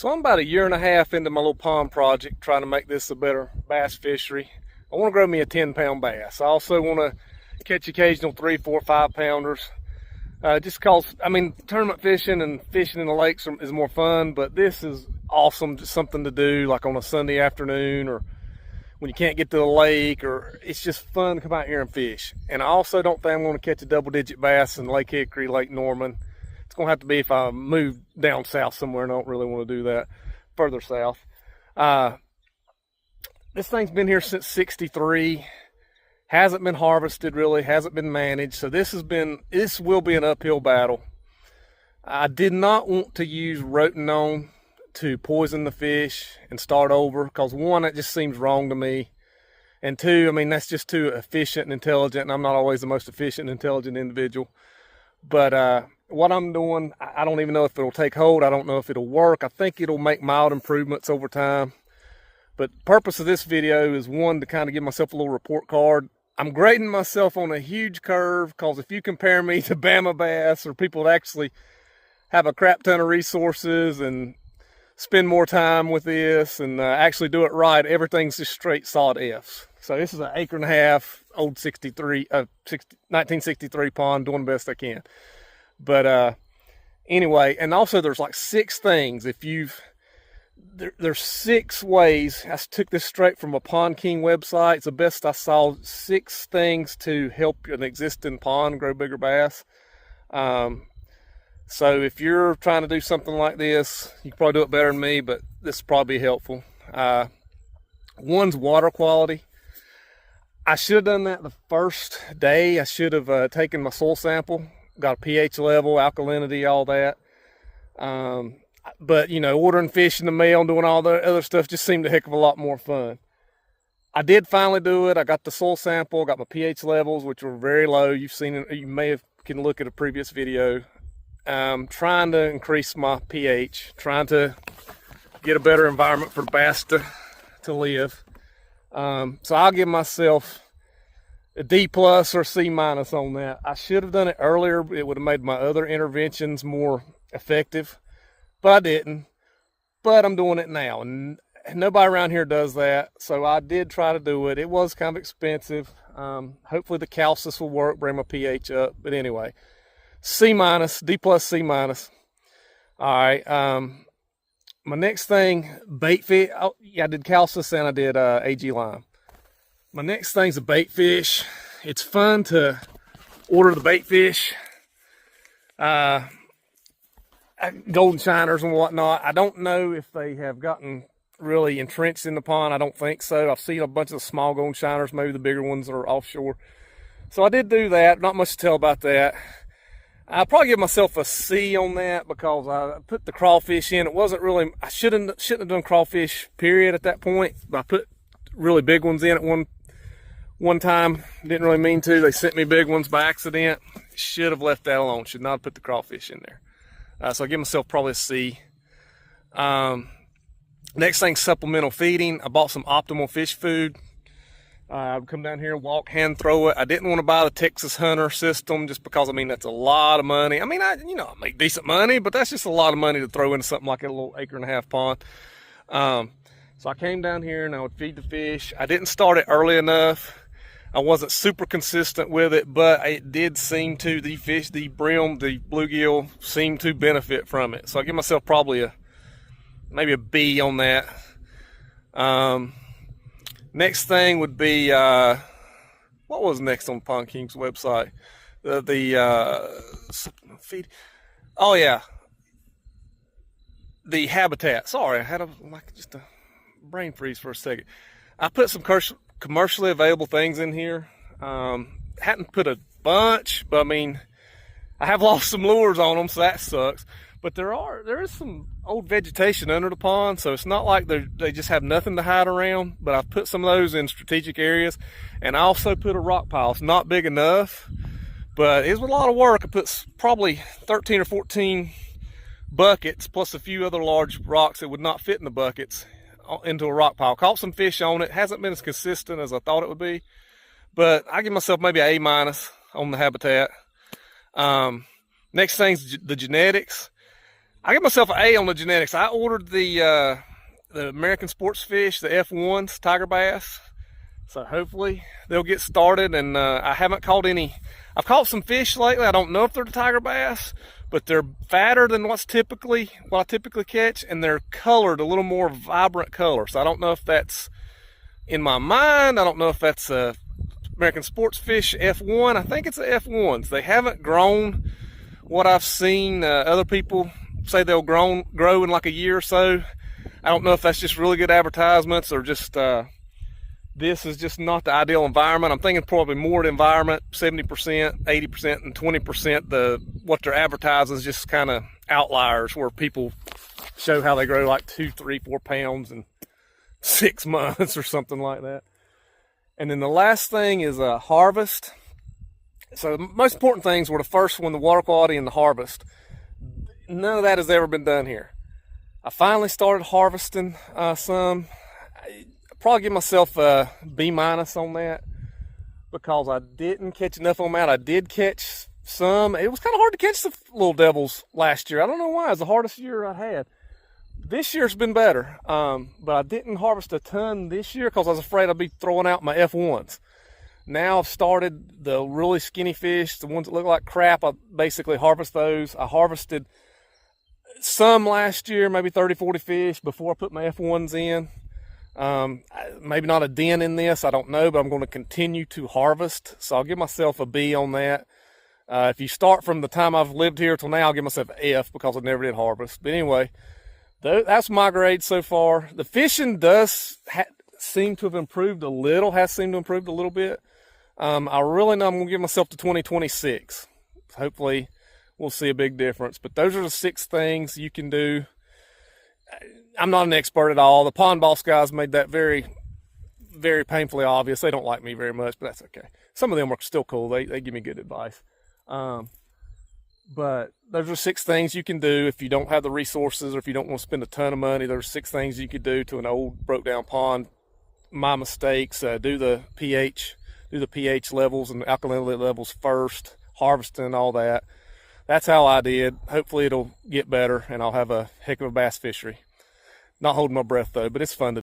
So I'm about a year and a half into my little pond project, trying to make this a better bass fishery. I want to grow me a 10-pound bass. I also want to catch occasional 3, 4, 5-pounders. Just cause, I mean, tournament fishing and fishing in the lakes is more fun, but this is awesome, just something to do like on a Sunday afternoon or when you can't get to the lake, or it's just fun to come out here and fish. And I also don't think I'm going to catch a double-digit bass in Lake Hickory, Lake Norman. It's going to have to be if I move down south somewhere, and I don't really want to do that, further south. This thing's been here since '63. Hasn't been harvested really, hasn't been managed. So this will be an uphill battle. I did not want to use rotenone to poison the fish and start over, because one, it just seems wrong to me. And two, I mean, that's just too efficient and intelligent, and I'm not always the most efficient and intelligent individual. But what I'm doing, I don't even know if it'll take hold. I don't know if it'll work. I think it'll make mild improvements over time. But the purpose of this video is, one, to kind of give myself a little report card. I'm grading myself on a huge curve, because if you compare me to Bama Bass or people that actually have a crap ton of resources and spend more time with this and actually do it right, everything's just straight solid F's. So this is an 1.5 acre old 1963 pond, doing the best I can. But anyway, and also there's like 6 things. There's 6 ways. I took this straight from a Pond King website. It's the best I saw. 6 things to help an existing pond grow bigger bass. So if you're trying to do something like this, you can probably do it better than me, but this will probably be helpful. One's water quality. I should have done that the first day. I should have taken my soil sample, got a pH level, alkalinity, all that. But, you know, ordering fish in the mail and doing all the other stuff just seemed a heck of a lot more fun. I did finally do it. I got the soil sample, got my pH levels, which were very low. You've seen it. You may have can look at a previous video. Trying to increase my pH, trying to get a better environment for the bass to live. So I'll give myself a D+ or C- on that. I should have done it earlier. It would have made my other interventions more effective, but I didn't. But I'm doing it now, and nobody around here does that. So I did try to do it. It was kind of expensive. Hopefully the calcis will work, bring my pH up. But anyway, C-, D+, C-. All right. My next thing, bait fish. Oh, yeah, I did calcis and I did AG lime. My next thing's a bait fish. It's fun to order the bait fish, golden shiners and whatnot. I don't know if they have gotten really entrenched in the pond. I don't think so. I've seen a bunch of small golden shiners. Maybe the bigger ones are offshore. So I did do that. Not much to tell about that. I'll probably give myself a C on that, because I put the crawfish in. It wasn't really, I shouldn't have done crawfish, period, at that point. But I put really big ones in at one time. Didn't really mean to. They sent me big ones by accident. Should have left that alone. Should not have put the crawfish in there. So I give myself probably a C. Next thing, supplemental feeding. I bought some Optimal fish food. I would come down here, walk, hand throw it. I didn't want to buy the Texas Hunter system, just because, I mean, that's a lot of money. I mean, I make decent money, but that's just a lot of money to throw into something like a little 1.5 acre pond. So I came down here and I would feed the fish. I didn't start it early enough. I wasn't super consistent with it, but it did seem to, the fish, the brim, the bluegill seemed to benefit from it. So I give myself probably maybe a B on that. Next thing would be, what was next on Pond King's website? Feed. Oh yeah, the habitat. Sorry, I had just a brain freeze for a second. I put some commercially available things in here. Hadn't put a bunch, but I mean, I have lost some lures on them, so that sucks. But there is some old vegetation under the pond, so it's not like they just have nothing to hide around. But I've put some of those in strategic areas, and I also put a rock pile. It's not big enough, but it was a lot of work. I put probably 13 or 14 buckets plus a few other large rocks that would not fit in the buckets into a rock pile. Caught some fish on it. Hasn't been as consistent as I thought it would be, but I give myself maybe an A- on the habitat. Next thing's the genetics. I give myself an A on the genetics. I ordered the American Sports Fish, the F1s, tiger bass. So hopefully they'll get started. And I haven't caught any. I've caught some fish lately. I don't know if they're the tiger bass, but they're fatter than what I typically catch, and they're colored a little more vibrant color. So I don't know if that's in my mind. I don't know if that's a American Sports Fish F1. I think it's the F1s. They haven't grown what I've seen other people say they'll grow in like a year or so. I don't know if that's just really good advertisements or just this is just not the ideal environment. I'm thinking probably more the environment, 70%, 80%, and 20%. What they're advertising is just kind of outliers where people show how they grow like 2, 3, 4 pounds in 6 months or something like that. And then the last thing is harvest. So the most important things were the first one, the water quality and the harvest. None of that has ever been done here. I finally started harvesting some. Probably give myself a B- on that because I didn't catch enough on that. I did catch some. It was kind of hard to catch the little devils last year. I don't know why. It was the hardest year I had. This year's been better, but I didn't harvest a ton this year because I was afraid I'd be throwing out my F1s. Now I've started the really skinny fish, the ones that look like crap. I basically harvest those. I harvested some last year, maybe 30, 40 fish before I put my F1s in. Maybe not a den in this, I don't know, but I'm going to continue to harvest. So I'll give myself a B on that. If you start from the time I've lived here till now, I'll give myself an F because I never did harvest. But anyway, that's my grade so far. The fishing does seem to have improved a little, bit. I really know I'm going to give myself to 2026. Hopefully we'll see a big difference. But those are the 6 things you can do. I'm not an expert at all. The Pond Boss guys made that very, very painfully obvious. They don't like me very much, but that's okay. Some of them are still cool. They give me good advice. But those are 6 things you can do if you don't have the resources or if you don't want to spend a ton of money. There's 6 things you could do to an old broke down pond. My mistakes, do the pH levels and alkalinity levels first, harvesting, all that. That's how I did. Hopefully it'll get better and I'll have a heck of a bass fishery. Not holding my breath though, but it's fun to